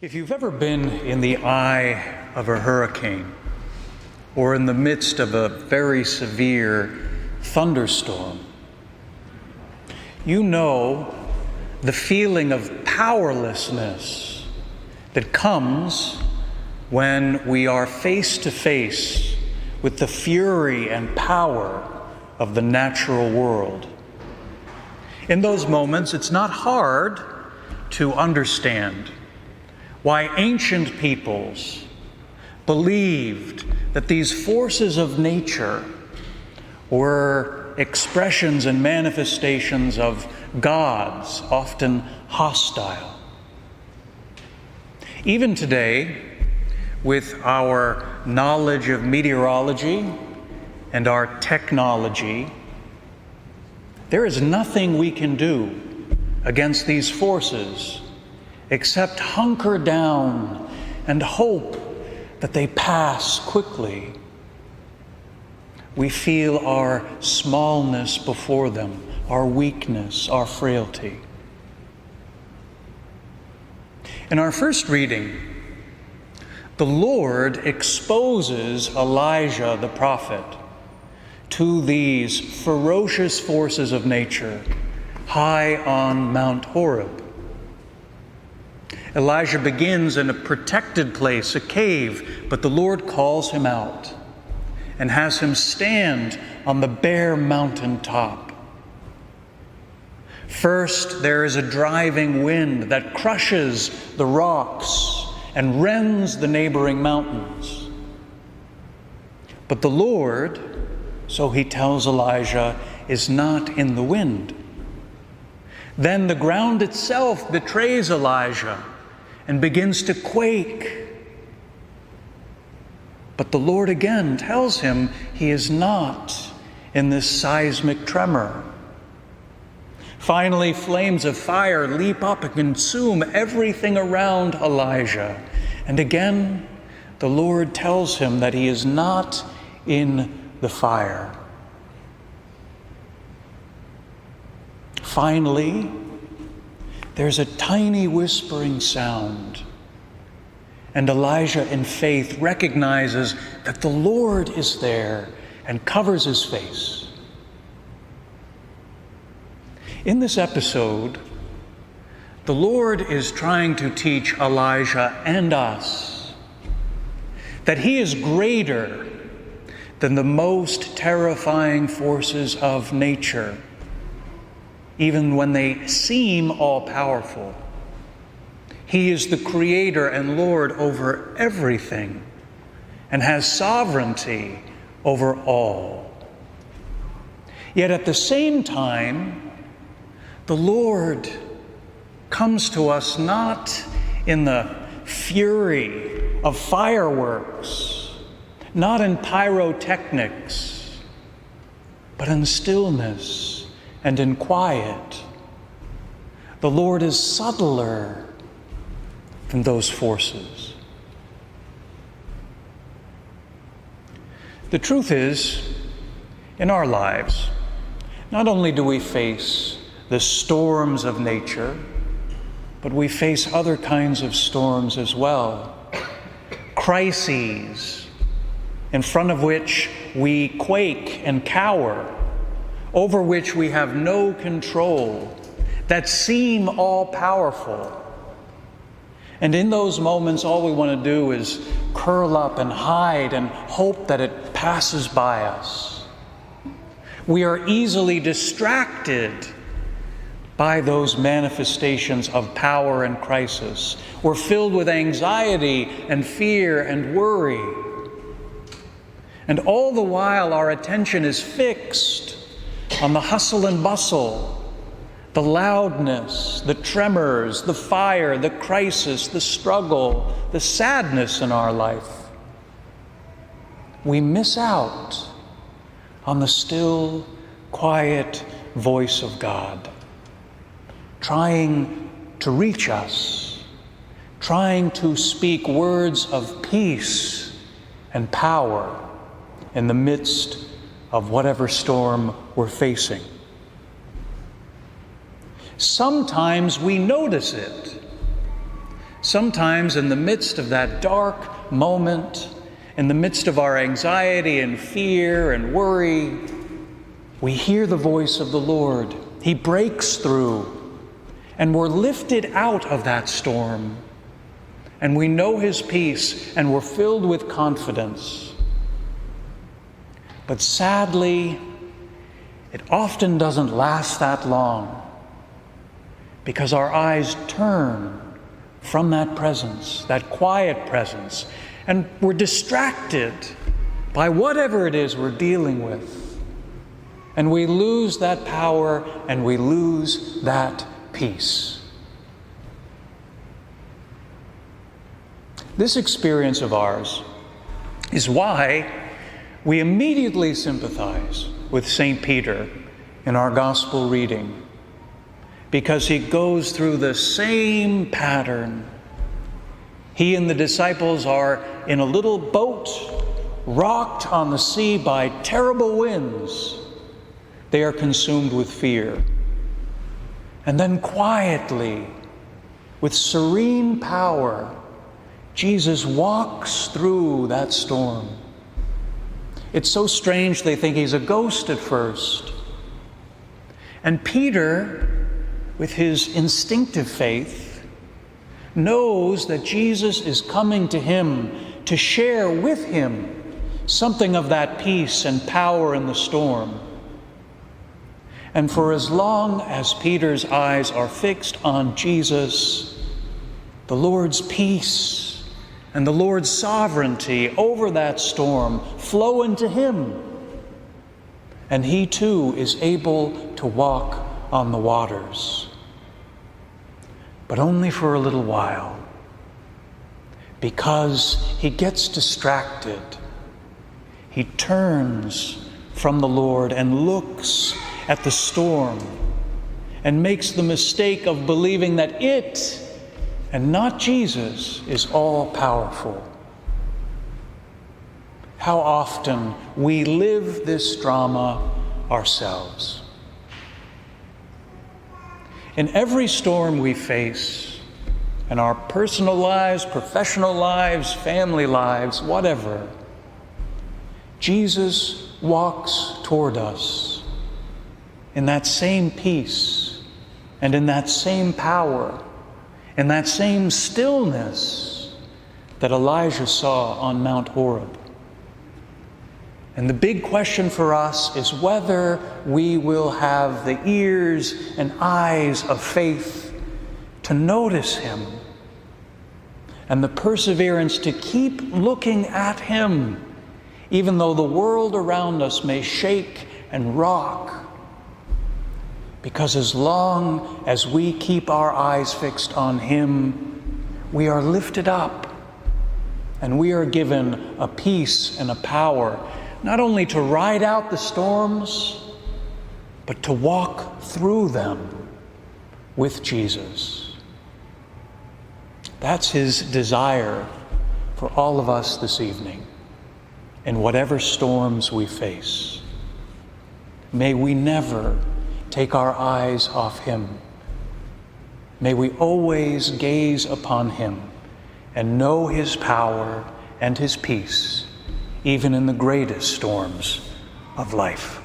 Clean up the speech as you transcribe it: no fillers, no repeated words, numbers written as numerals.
If you've ever been in the eye of a hurricane or in the midst of a very severe thunderstorm, you know the feeling of powerlessness that comes when we are face to face with the fury and power of the natural world. In those moments, it's not hard to understand why ancient peoples believed that these forces of nature were expressions and manifestations of gods, often hostile. Even today, with our knowledge of meteorology and our technology, there is nothing we can do against these forces except hunker down and hope that they pass quickly. We feel our smallness before them, our weakness, our frailty. In our first reading, the Lord exposes Elijah the prophet to these ferocious forces of nature high on Mount Horeb. Elijah begins in a protected place, a cave, but the Lord calls him out and has him stand on the bare mountain top. First, there is a driving wind that crushes the rocks and rends the neighboring mountains. But the Lord, so he tells Elijah, is not in the wind. Then the ground itself betrays Elijah and begins to quake. But the Lord again tells him he is not in this seismic tremor. Finally, flames of fire leap up and consume everything around Elijah. And again, the Lord tells him that he is not in the fire. Finally, there's a tiny whispering sound, and Elijah in faith recognizes that the Lord is there and covers his face. In this episode, the Lord is trying to teach Elijah and us that he is greater than the most terrifying forces of nature, even when they seem all-powerful. He is the creator and Lord over everything and has sovereignty over all. Yet at the same time, the Lord comes to us not in the fury of fireworks, not in pyrotechnics, but in stillness and in quiet. The Lord is subtler than those forces. The truth is, in our lives, not only do we face the storms of nature, but we face other kinds of storms as well. Crises in front of which we quake and cower, over which we have no control, that seem all-powerful. And in those moments, all we want to do is curl up and hide and hope that it passes by us. We are easily distracted by those manifestations of power and crisis. We're filled with anxiety and fear and worry. And all the while, our attention is fixed on the hustle and bustle, the loudness, the tremors, the fire, the crisis, the struggle, the sadness in our life. We miss out on the still, quiet voice of God, trying to reach us, trying to speak words of peace and power in the midst of whatever storm we're facing. Sometimes we notice it. Sometimes in the midst of that dark moment, in the midst of our anxiety and fear and worry, we hear the voice of the Lord. He breaks through, and we're lifted out of that storm. And we know His peace, and we're filled with confidence. But sadly, it often doesn't last that long, because our eyes turn from that presence, that quiet presence, and we're distracted by whatever it is we're dealing with. And we lose that power, and we lose that peace. This experience of ours is why we immediately sympathize with St. Peter in our gospel reading, because he goes through the same pattern. He and the disciples are in a little boat, rocked on the sea by terrible winds. They are consumed with fear. And then quietly, with serene power, Jesus walks through that storm. It's so strange they think he's a ghost at first. And Peter, with his instinctive faith, knows that Jesus is coming to him to share with him something of that peace and power in the storm. And for as long as Peter's eyes are fixed on Jesus, the Lord's peace and the Lord's sovereignty over that storm flow into him. And he too is able to walk on the waters. But only for a little while, because he gets distracted. He turns from the Lord and looks at the storm and makes the mistake of believing that it, and not Jesus, is all powerful. How often we live this drama ourselves. In every storm we face, in our personal lives, professional lives, family lives, whatever, Jesus walks toward us in that same peace and in that same power, in that same stillness that Elijah saw on Mount Horeb. And the big question for us is whether we will have the ears and eyes of faith to notice him, and the perseverance to keep looking at him, even though the world around us may shake and rock. Because as long as we keep our eyes fixed on him, we are lifted up, and we are given a peace and a power, not only to ride out the storms, but to walk through them with Jesus. That's his desire for all of us this evening, in whatever storms we face. May we never take our eyes off him. May we always gaze upon him and know his power and his peace, even in the greatest storms of life.